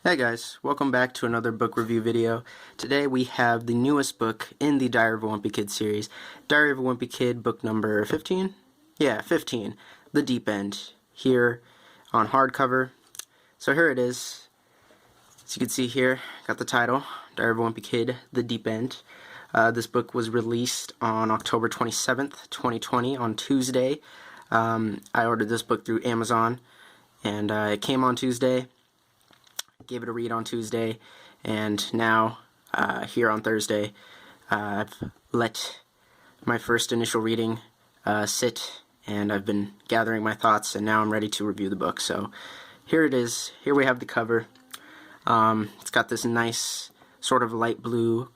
Hey guys, welcome back to another book review video. Today we have the newest book in the Diary of a Wimpy Kid series. Diary of a Wimpy Kid, book number 15? Yeah, 15. The Deep End, here on hardcover. So here it is. As you can see here, got the title, Diary of a Wimpy Kid, The Deep End. This book was released on October 27th, 2020, on Tuesday. I ordered this book through Amazon, and it came on Tuesday. Gave it a read on Tuesday, and now here on Thursday I've let my first initial reading sit, and I've been gathering my thoughts, and now I'm ready to review the book. So here it is. Here we have the cover. It's got this nice sort of light blue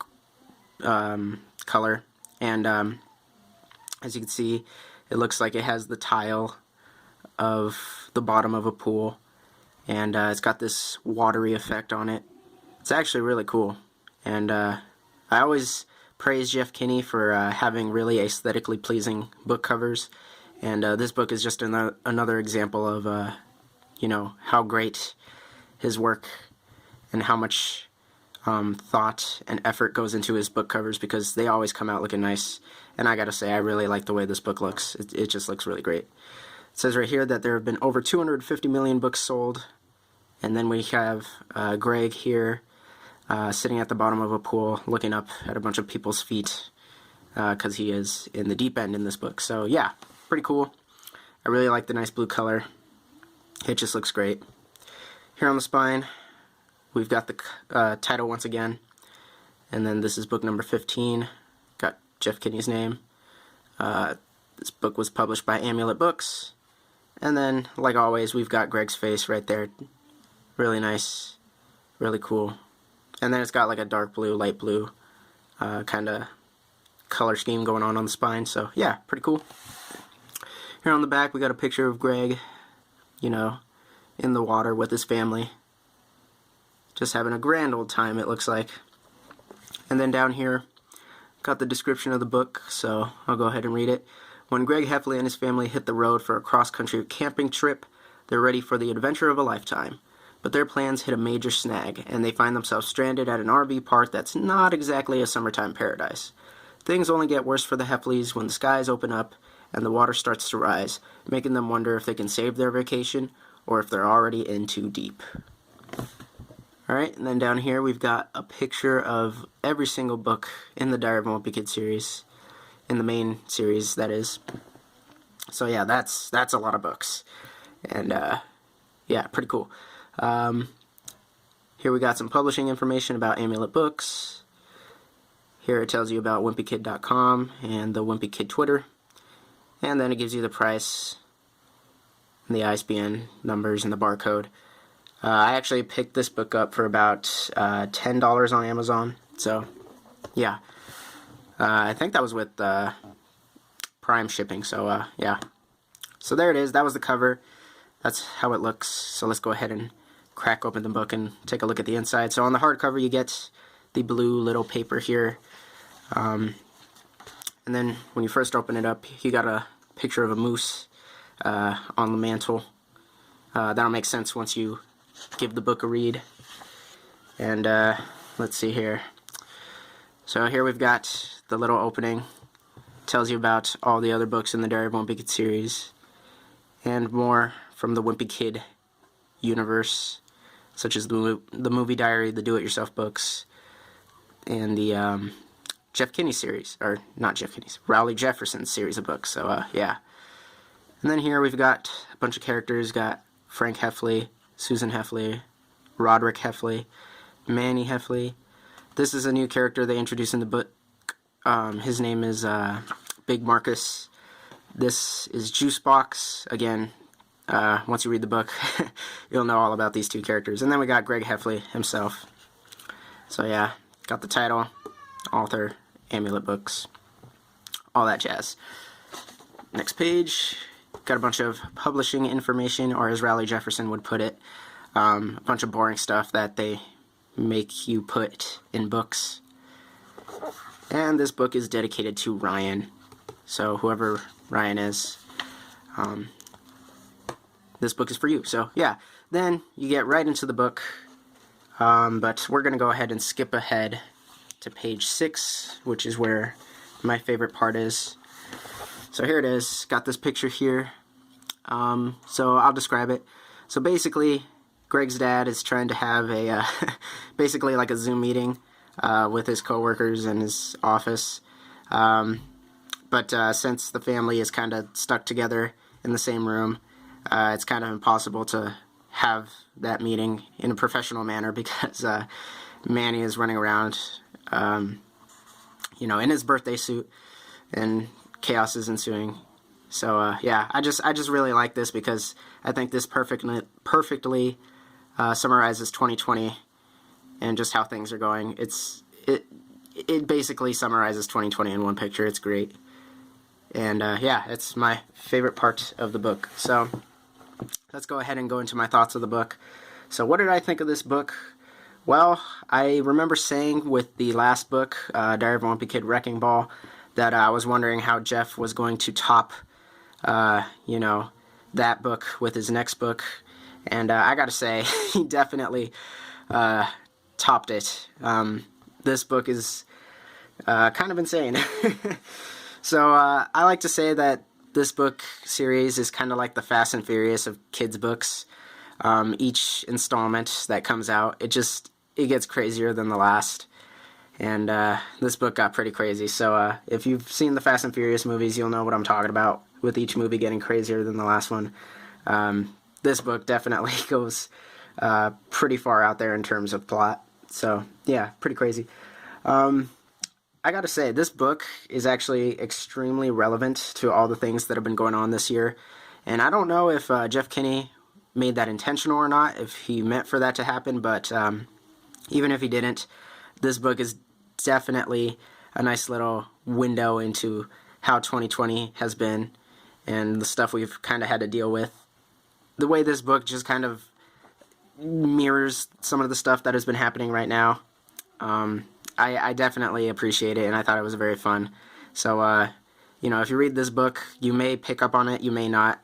color, and as you can see, it looks like it has the tile of the bottom of a pool. And it's got this watery effect on it. It's actually really cool. And I always praise Jeff Kinney for having really aesthetically pleasing book covers. And this book is just another example of, you know, how great his work and how much thought and effort goes into his book covers, because they always come out looking nice. And I gotta say, I really like the way this book looks. It just looks really great. It says right here that there have been over 250 million books sold. And then we have Greg here sitting at the bottom of a pool looking up at a bunch of people's feet, because he is in the deep end in this book. So yeah, pretty cool. I really like the nice blue color. It just looks great. Here on the spine, we've got the title once again. And then this is book number 15. Got Jeff Kinney's name. This book was published by Amulet Books. And then, like always, we've got Greg's face right there. Really nice, really cool. And then it's got like a dark blue, light blue kind of color scheme going on the spine. So yeah, pretty cool. Here on the back we got a picture of Greg, you know, in the water with his family. Just having a grand old time, it looks like. And then down here, got the description of the book, so I'll go ahead and read it. When Greg Heffley and his family hit the road for a cross-country camping trip, they're ready for the adventure of a lifetime. But their plans hit a major snag, and they find themselves stranded at an RV park that's not exactly a summertime paradise. Things only get worse for the Heffleys when the skies open up and the water starts to rise, making them wonder if they can save their vacation or if they're already in too deep. Alright, and then down here we've got a picture of every single book in the Diary of a Wimpy Kid series, in the main series, that is. So yeah, that's a lot of books. And yeah, pretty cool. Here we got some publishing information about Amulet Books. Here it tells you about WimpyKid.com and the Wimpy Kid Twitter. And then it gives you the price, and the ISBN numbers, and the barcode. I actually picked this book up for about $10 on Amazon. So, yeah. I think that was with Prime shipping, so yeah. So there it is. That was the cover. That's how it looks. So let's go ahead and crack open the book and take a look at the inside. So on the hardcover you get the blue little paper here. And then when you first open it up, you got a picture of a moose on the mantle. That'll make sense once you give the book a read. And let's see here. So here we've got the little opening. Tells you about all the other books in the Diary of a Wimpy Kid series, and more from the Wimpy Kid universe, such as the movie diary, the do-it-yourself books, and the Jeff Kinney series, or not Jeff Kinney's, Rowley Jefferson's series of books. So yeah. And then here we've got a bunch of characters. Got Frank Heffley, Susan Heffley, Roderick Heffley, Manny Heffley. This is a new character they introduced in the book. His name is Big Marcus. This is Juicebox. Again, once you read the book, you'll know all about these two characters. And then we got Greg Heffley himself. So yeah, got the title, author, Amulet Books, all that jazz. Next page, got a bunch of publishing information, or as Rowley Jefferson would put it, a bunch of boring stuff that they make you put in books. And this book is dedicated to Ryan. So whoever Ryan is, this book is for you. So yeah, then you get right into the book. But we're going to go ahead and skip ahead to page 6, which is where my favorite part is. So here it is. Got this picture here. So I'll describe it. So basically, Greg's dad is trying to have a basically like a Zoom meeting with his coworkers in his office. But since the family is kind of stuck together in the same room, it's kind of impossible to have that meeting in a professional manner because Manny is running around, you know, in his birthday suit, and chaos is ensuing. So yeah, I just really like this because I think this perfectly summarizes 2020 and just how things are going. It basically summarizes 2020 in one picture. It's great. And yeah, it's my favorite part of the book. So let's go ahead and go into my thoughts of the book. So what did I think of this book? Well, I remember saying with the last book, Diary of a Wimpy Kid Wrecking Ball, that I was wondering how Jeff was going to top, you know, that book with his next book. And I gotta say, he definitely topped it. This book is kind of insane. So I like to say that this book series is kind of like the Fast and Furious of kids' books. Each installment that comes out, it gets crazier than the last. And this book got pretty crazy. So if you've seen the Fast and Furious movies, you'll know what I'm talking about, with each movie getting crazier than the last one. This book definitely goes pretty far out there in terms of plot. So yeah, pretty crazy. I gotta say, this book is actually extremely relevant to all the things that have been going on this year. And I don't know if Jeff Kinney made that intentional or not, if he meant for that to happen, but even if he didn't, this book is definitely a nice little window into how 2020 has been and the stuff we've kind of had to deal with. The way this book just kind of mirrors some of the stuff that has been happening right now. I definitely appreciate it, and I thought it was very fun. So, you know, if you read this book, you may pick up on it, you may not.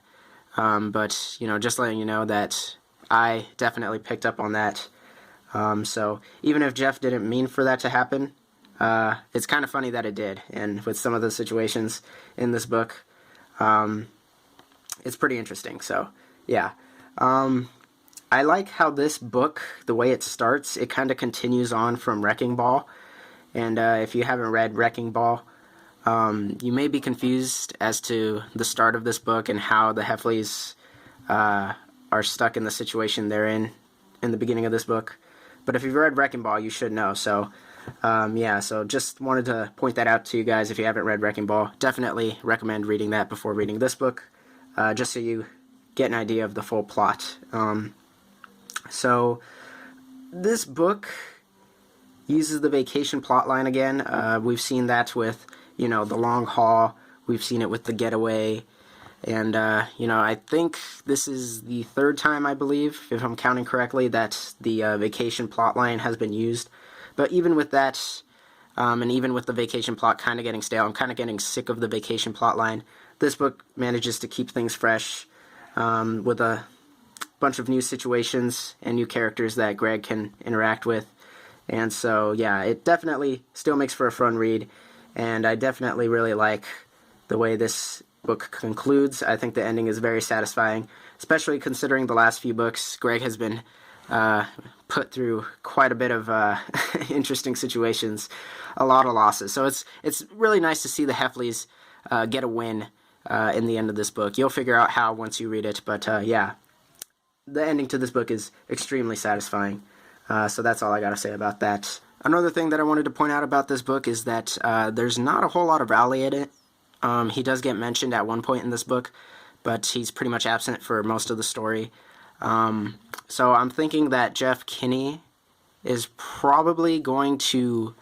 But, you know, just letting you know that I definitely picked up on that. So, even if Jeff didn't mean for that to happen, it's kind of funny that it did. And with some of the situations in this book, it's pretty interesting. So, yeah. I like how this book, the way it starts, it kind of continues on from Wrecking Ball. And if you haven't read Wrecking Ball, you may be confused as to the start of this book and how the Heffleys are stuck in the situation they're in the beginning of this book. But if you've read Wrecking Ball, you should know. So, yeah, so just wanted to point that out to you guys if you haven't read Wrecking Ball. Definitely recommend reading that before reading this book, just so you get an idea of the full plot. So, this book uses the vacation plotline again. We've seen that with, you know, The Long Haul. We've seen it with The Getaway. And, you know, I think this is the third time, I believe, if I'm counting correctly, that the vacation plotline has been used. But even with that, and even with the vacation plot kind of getting stale, I'm kind of getting sick of the vacation plotline. This book manages to keep things fresh with a bunch of new situations and new characters that Greg can interact with. And so, yeah, it definitely still makes for a fun read, and I definitely really like the way this book concludes. I think the ending is very satisfying, especially considering the last few books. Greg has been put through quite a bit of interesting situations, a lot of losses. So it's really nice to see the Heffleys get a win in the end of this book. You'll figure out how once you read it, but yeah, the ending to this book is extremely satisfying. So that's all I gotta say about that. Another thing that I wanted to point out about this book is that there's not a whole lot of Rowley in it. He does get mentioned at one point in this book, but he's pretty much absent for most of the story. So I'm thinking that Jeff Kinney is probably going to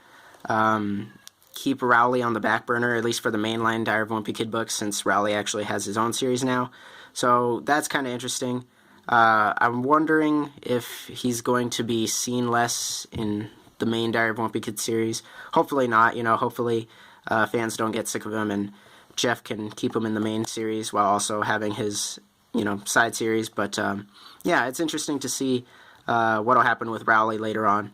keep Rowley on the back burner, at least for the mainline Diary of a Wimpy Kid books, since Rowley actually has his own series now. So that's kind of interesting. I'm wondering if he's going to be seen less in the main Diary of a Wimpy Kid series. Hopefully not, you know, hopefully fans don't get sick of him and Jeff can keep him in the main series while also having his, you know, side series. But yeah, it's interesting to see what'll happen with Rowley later on.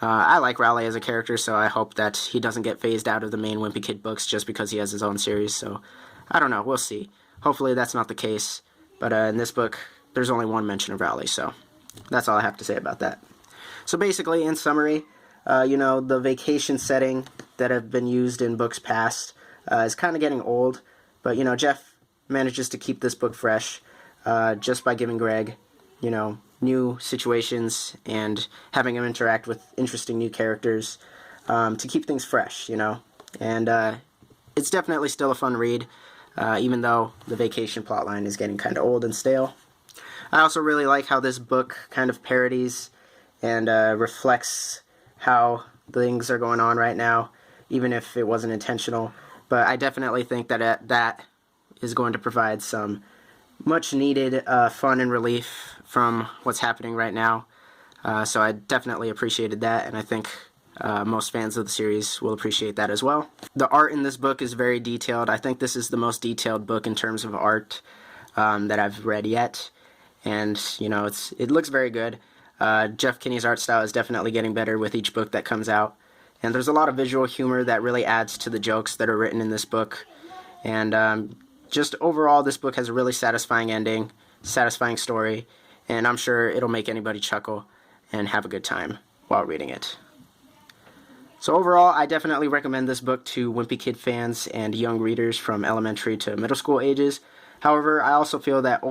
I like Rowley as a character, so I hope that he doesn't get phased out of the main Wimpy Kid books just because he has his own series, so I don't know, we'll see. Hopefully that's not the case, but in this book, there's only one mention of Rowley, so that's all I have to say about that. So basically, in summary, you know, the vacation setting that have been used in books past is kind of getting old, but, you know, Jeff manages to keep this book fresh just by giving Greg, you know, new situations and having him interact with interesting new characters to keep things fresh, you know. And it's definitely still a fun read, even though the vacation plotline is getting kind of old and stale. I also really like how this book kind of parodies and reflects how things are going on right now, even if it wasn't intentional. But I definitely think that that is going to provide some much needed fun and relief from what's happening right now. So I definitely appreciated that, and I think most fans of the series will appreciate that as well. The art in this book is very detailed. I think this is the most detailed book in terms of art that I've read yet, and you know, it looks very good. Jeff Kinney's art style is definitely getting better with each book that comes out, and there's a lot of visual humor that really adds to the jokes that are written in this book. And just overall, this book has a really satisfying ending, satisfying story, and I'm sure it'll make anybody chuckle and have a good time while reading it. So overall, I definitely recommend this book to Wimpy Kid fans and young readers from elementary to middle school ages. However, I also feel that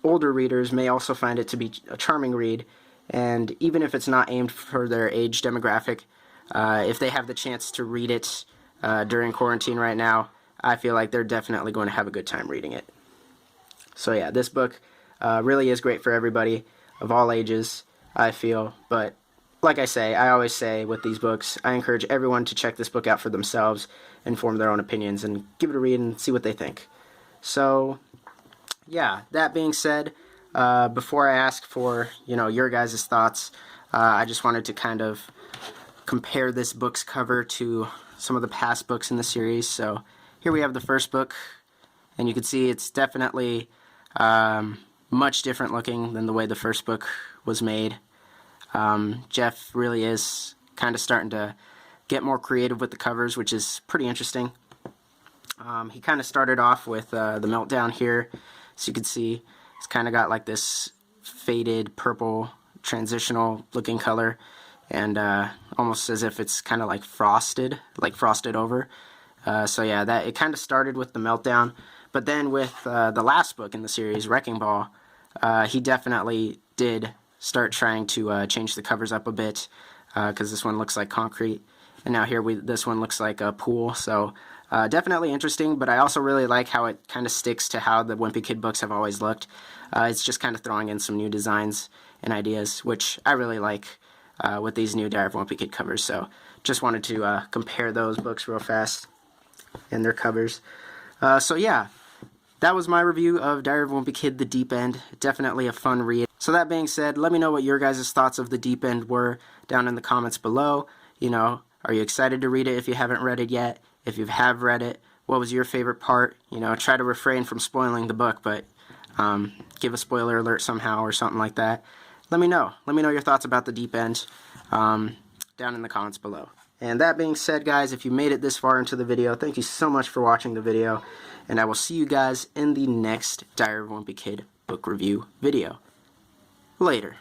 older readers may also find it to be a charming read, and even if it's not aimed for their age demographic, if they have the chance to read it during quarantine right now, I feel like they're definitely going to have a good time reading it. So yeah, this book really is great for everybody of all ages, I feel. But like I always say with these books, I encourage everyone to check this book out for themselves and form their own opinions and give it a read and see what they think. So yeah, that being said, before I ask for, you know, your guys' thoughts, I just wanted to kind of compare this book's cover to some of the past books in the series. So here we have the first book, and you can see it's definitely much different looking than the way the first book was made. Jeff really is kind of starting to get more creative with the covers, which is pretty interesting. He kind of started off with the Meltdown here, so you can see it's kind of got like this faded purple transitional looking color, and almost as if it's kind of like frosted over. So yeah, it kind of started with the Meltdown, but then with the last book in the series, Wrecking Ball, he definitely did start trying to change the covers up a bit, because this one looks like concrete, and now here this one looks like a pool. So definitely interesting, but I also really like how it kind of sticks to how the Wimpy Kid books have always looked. It's just kind of throwing in some new designs and ideas, which I really like with these new Diary of Wimpy Kid covers. So just wanted to compare those books real fast and their covers. So yeah, that was my review of Diary of Wimpy Kid, The Deep End. Definitely a fun read. So that being said, let me know what your guys' thoughts of The Deep End were down in the comments below. You know, are you excited to read it if you haven't read it yet? If you have read it, what was your favorite part? You know, try to refrain from spoiling the book, but give a spoiler alert somehow or something like that. Let me know. Let me know your thoughts about The Deep End down in the comments below. And that being said, guys, if you made it this far into the video, thank you so much for watching the video, and I will see you guys in the next Diary of Wimpy Kid book review video. Later.